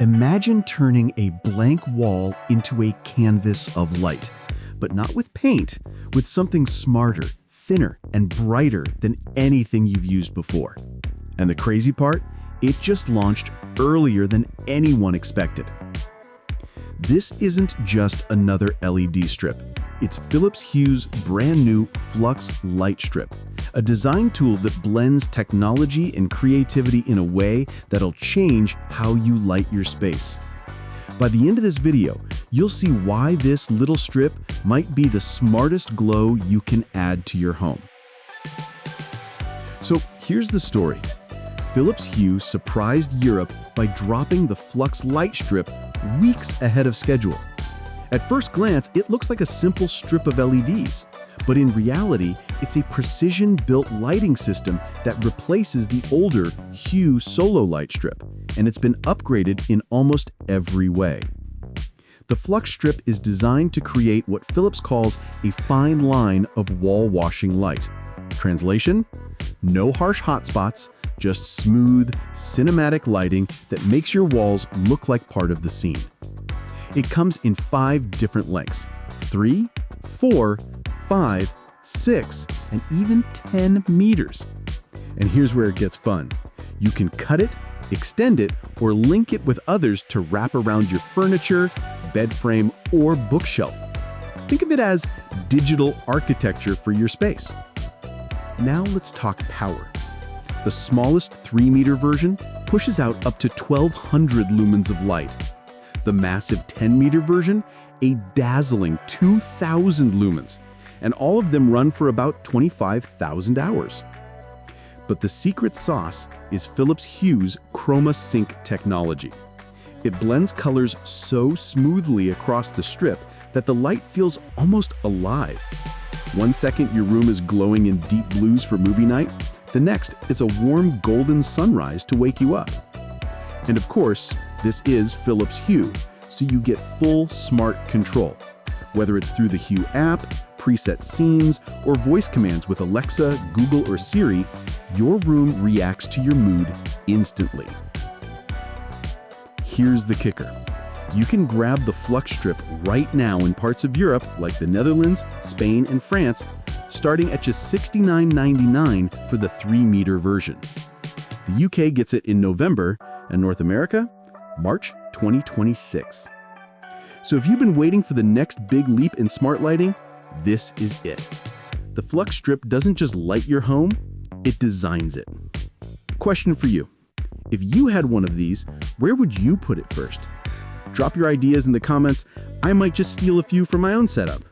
Imagine turning a blank wall into a canvas of light, but not with paint, with something smarter, thinner, and brighter than anything you've used before. And the crazy part? It just launched earlier than anyone expected. This isn't just another LED strip. It's Philips Hue's brand new Flux Lightstrip, a design tool that blends technology and creativity in a way that'll change how you light your space. By the end of this video, you'll see why this little strip might be the smartest glow you can add to your home. So here's the story. Philips Hue surprised Europe by dropping the Flux Lightstrip weeks ahead of schedule. At first glance, it looks like a simple strip of LEDs, but in reality, it's a precision-built lighting system that replaces the older Hue Solo Light Strip, and it's been upgraded in almost every way. The Flux Strip is designed to create what Philips calls a fine line of wall-washing light. Translation? No harsh hotspots, just smooth, cinematic lighting that makes your walls look like part of the scene. It comes in 5 different lengths: 3, 4, 5, 6, and even 10 meters. And here's where it gets fun. You can cut it, extend it, or link it with others to wrap around your furniture, bed frame, or bookshelf. Think of it as digital architecture for your space. Now let's talk power. The smallest 3-meter version pushes out up to 1,200 lumens of light. The massive 10-meter version, a dazzling 2,000 lumens, and all of them run for about 25,000 hours. But the secret sauce is Philips Hue's Chromasync technology. It blends colors so smoothly across the strip that the light feels almost alive. One second your room is glowing in deep blues for movie night, the next is a warm golden sunrise to wake you up. And of course, this is Philips Hue, so you get full smart control. Whether it's through the Hue app, preset scenes, or voice commands with Alexa, Google, or Siri, your room reacts to your mood instantly. Here's the kicker. You can grab the Flux Strip right now in parts of Europe like the Netherlands, Spain, and France, starting at just $69.99 for the 3-meter version. The UK gets it in November, and North America, March 2026. So if you've been waiting for the next big leap in smart lighting, this is it. The Flux Strip doesn't just light your home, it designs it. Question for you. If you had one of these, where would you put it first? Drop your ideas in the comments. I might just steal a few for my own setup.